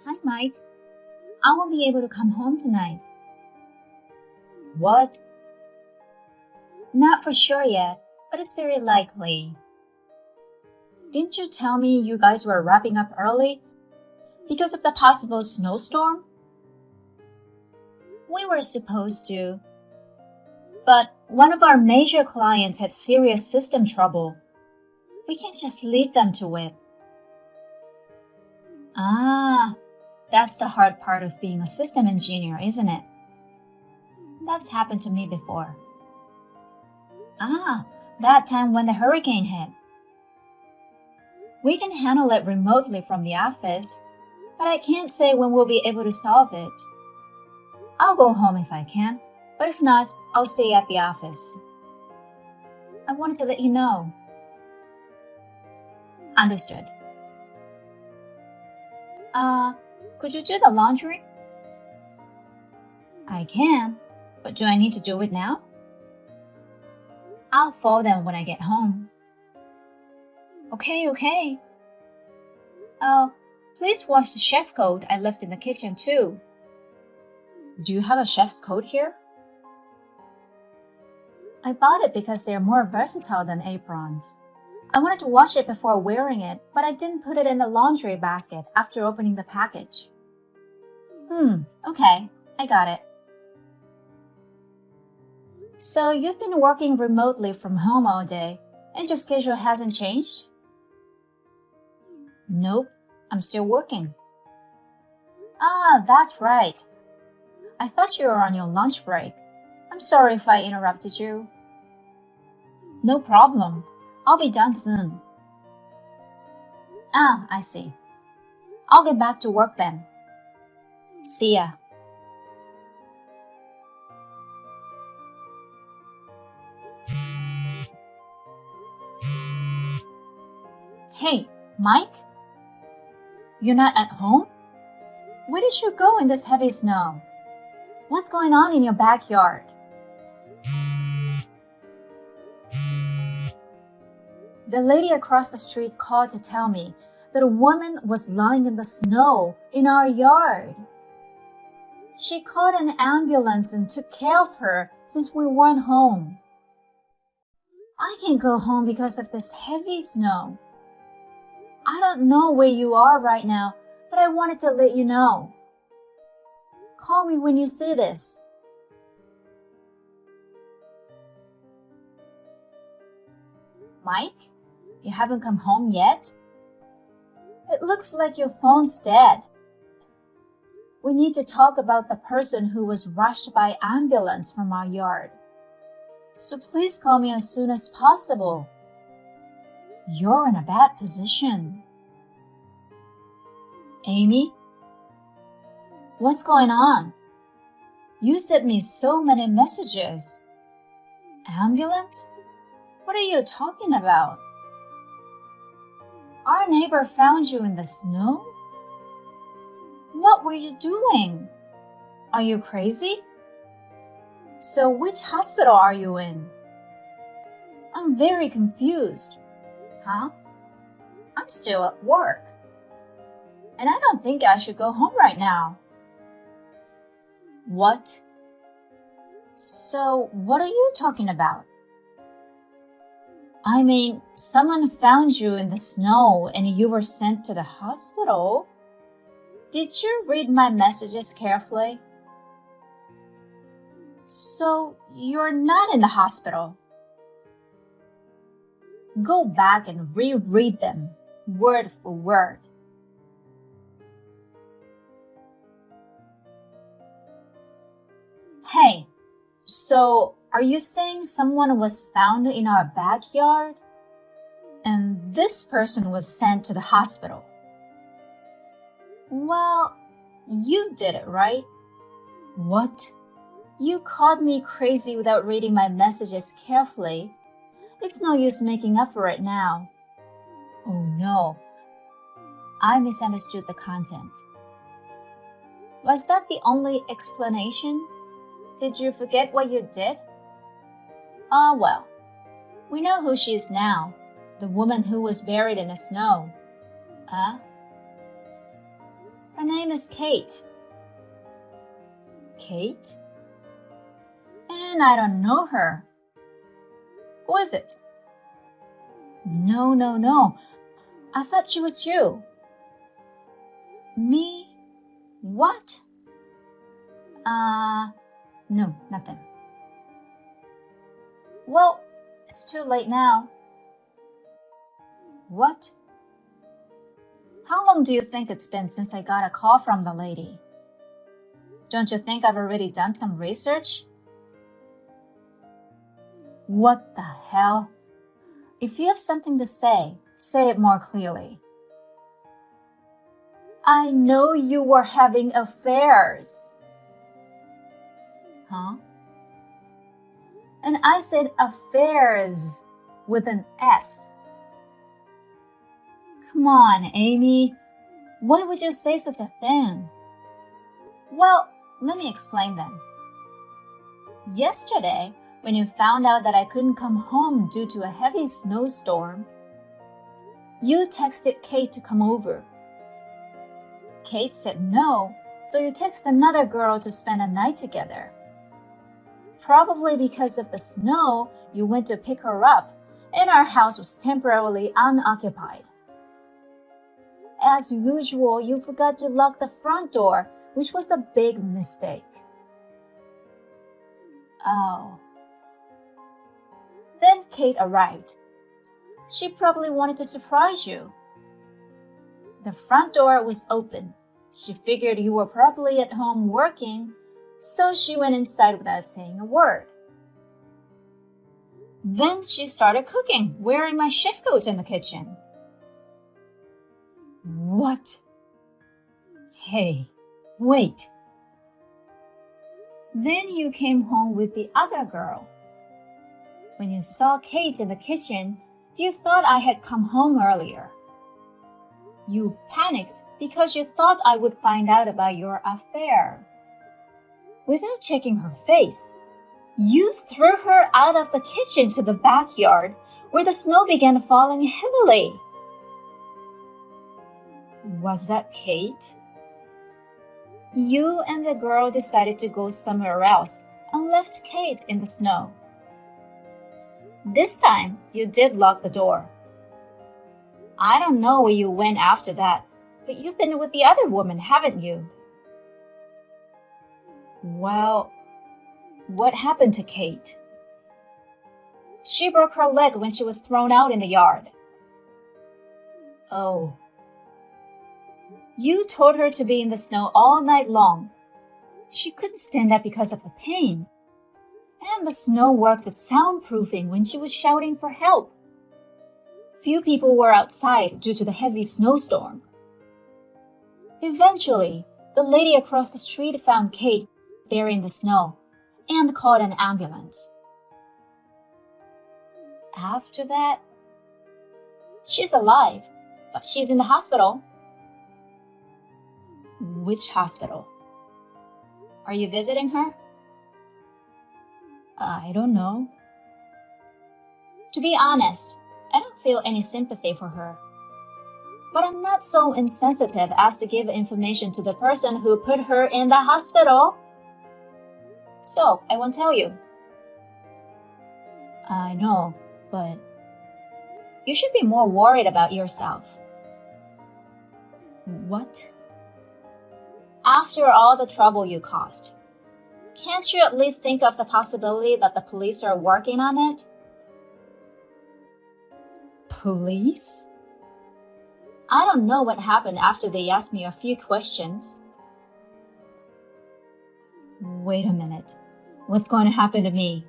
Hi, Mike. I won't be able to come home tonight. What? Not for sure yet, but it's very likely. Didn't you tell me you guys were wrapping up early because of the possible snowstorm? We were supposed to, but one of our major clients had serious system trouble. We can't just leave them to it. Ah, that's the hard part of being a system engineer, isn't it? That's happened to me before. Ah, that time when the hurricane hit. We can handle it remotely from the office, but I can't say when we'll be able to solve it. I'll go home if I can, but if not, I'll stay at the office. I wanted to let you know. Understood. Could you do the laundry? I can, but do I need to do it now? I'll fold them when I get home. Okay. Oh, please wash the chef coat I left in the kitchen too. Do you have a chef's coat here? I bought it because they're more versatile than aprons. I wanted to wash it before wearing it, but I didn't put it in the laundry basket after opening the package. Okay, I got it. So you've been working remotely from home all day, and your schedule hasn't changed? Nope, I'm still working. Ah, that's right. I thought you were on your lunch break. I'm sorry if I interrupted you. No problem. I'll be done soon. Ah, I see. I'll get back to work then. See ya. Hey, Mike? You're not at home? Where did you go in this heavy snow? What's going on in your backyard? The lady across the street called to tell me that a woman was lying in the snow in our yard. She called an ambulance and took care of her since we weren't home. I can't go home because of this heavy snow. I don't know where you are right now, but I wanted to let you know. Call me when you see this. Mike, you haven't come home yet? It looks like your phone's dead. We need to talk about the person who was rushed by ambulance from our yard. So please call me as soon as possible. You're in a bad position. Amy? What's going on? You sent me so many messages. Ambulance? What are you talking about? Our neighbor found you in the snow? What were you doing? Are you crazy? So which hospital are you in? I'm very confused. Huh? I'm still at work. And I don't think I should go home right now. What? So what are you talking about? I mean, someone found you in the snow and you were sent to the hospital. Did you read my messages carefully? So you're not in the hospital. Go back and reread them, word for word. Hey, so are you saying someone was found in our backyard? And this person was sent to the hospital? Well, you did it, right? What? You called me crazy without reading my messages carefully. It's no use making up for it now. Oh no, I misunderstood the content. Was that the only explanation? Did you forget what you did? Ah, well, we know who she is now, the woman who was buried in the snow. Her name is Kate. Kate? And I don't know her. Who is it? No. I thought she was you. Me? What? No, nothing. Well, it's too late now. What? How long do you think it's been since I got a call from the lady? Don't you think I've already done some research? What the hell? If you have something to say it more clearly. I know you were having affairs. Huh? And I said affairs with an S. Come on, Amy. Why would you say such a thing? Well, let me explain then. Yesterday, when you found out that I couldn't come home due to a heavy snowstorm, you texted Kate to come over. Kate said no, so you texted another girl to spend a night together. Probably because of the snow, you went to pick her up, and our house was temporarily unoccupied. As usual, you forgot to lock the front door, which was a big mistake. Oh. Then Kate arrived. She probably wanted to surprise you. The front door was open. She figured you were probably at home working, so she went inside without saying a word. Then she started cooking, wearing my shift coat in the kitchen. What? Hey, wait. Then you came home with the other girl. When you saw Kate in the kitchen, you thought I had come home earlier. You panicked because you thought I would find out about your affair. Without checking her face, you threw her out of the kitchen to the backyard where the snow began falling heavily. Was that Kate? You and the girl decided to go somewhere else and left Kate in the snow. This time, you did lock the door. I don't know where you went after that, but you've been with the other woman, haven't you? Well, what happened to Kate? She broke her leg when she was thrown out in the yard. Oh. You told her to be in the snow all night long. She couldn't stand up because of the pain. And the snow worked as soundproofing when she was shouting for help. Few people were outside due to the heavy snowstorm. Eventually, the lady across the street found Kate buried in the snow and called an ambulance. After that, she's alive, but she's in the hospital. Which hospital? Are you visiting her? I don't know. To be honest, I don't feel any sympathy for her. But I'm not so insensitive as to give information to the person who put her in the hospital. So, I won't tell you. I know, but you should be more worried about yourself. What? After all the trouble you caused, can't you at least think of the possibility that the police are working on it? Police? I don't know what happened after they asked me a few questions. Wait a minute. What's going to happen to me?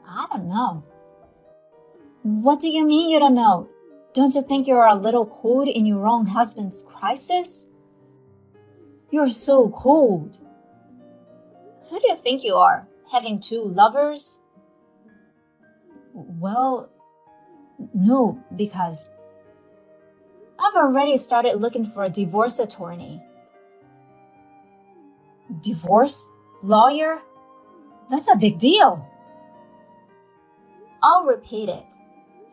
I don't know. What do you mean you don't know? Don't you think you're a little cold in your own husband's crisis? You're so cold. Who do you think you are, having two lovers? Well, no, because I've already started looking for a divorce attorney. Divorce? Lawyer? That's a big deal. I'll repeat it.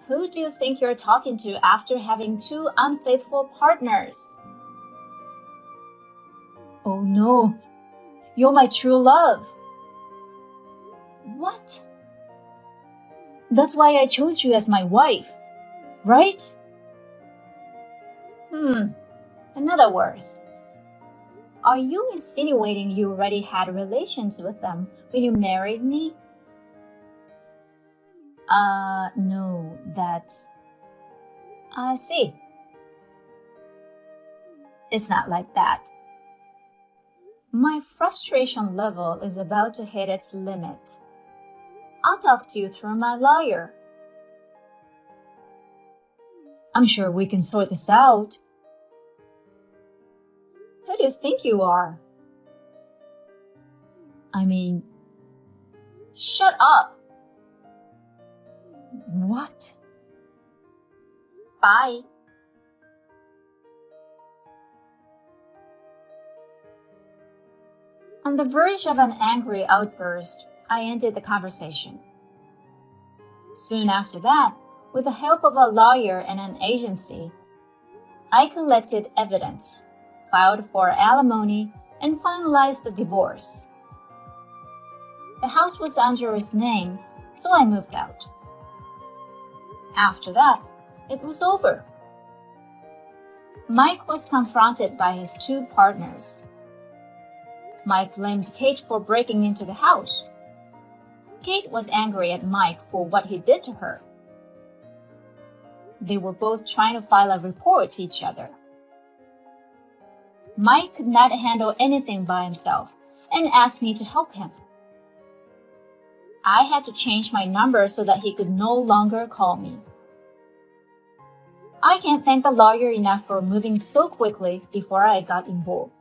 Who do you think you're talking to after having two unfaithful partners? Oh no, you're my true love. What? That's why I chose you as my wife, right? In other words, are you insinuating you already had relations with them when you married me? No, that's. I see. It's not like that. My frustration level is about to hit its limit. I'll talk to you through my lawyer. I'm sure we can sort this out. Who do you think you are? I mean, shut up. What? Bye. On the verge of an angry outburst, I ended the conversation. Soon after that, with the help of a lawyer and an agency, I collected evidence, filed for alimony, and finalized the divorce. The house was under his name, so I moved out. After that, it was over. Mike was confronted by his two partners. Mike blamed Kate for breaking into the house. Kate was angry at Mike for what he did to her. They were both trying to file a report to each other. Mike could not handle anything by himself and asked me to help him. I had to change my number so that he could no longer call me. I can't thank the lawyer enough for moving so quickly before I got involved.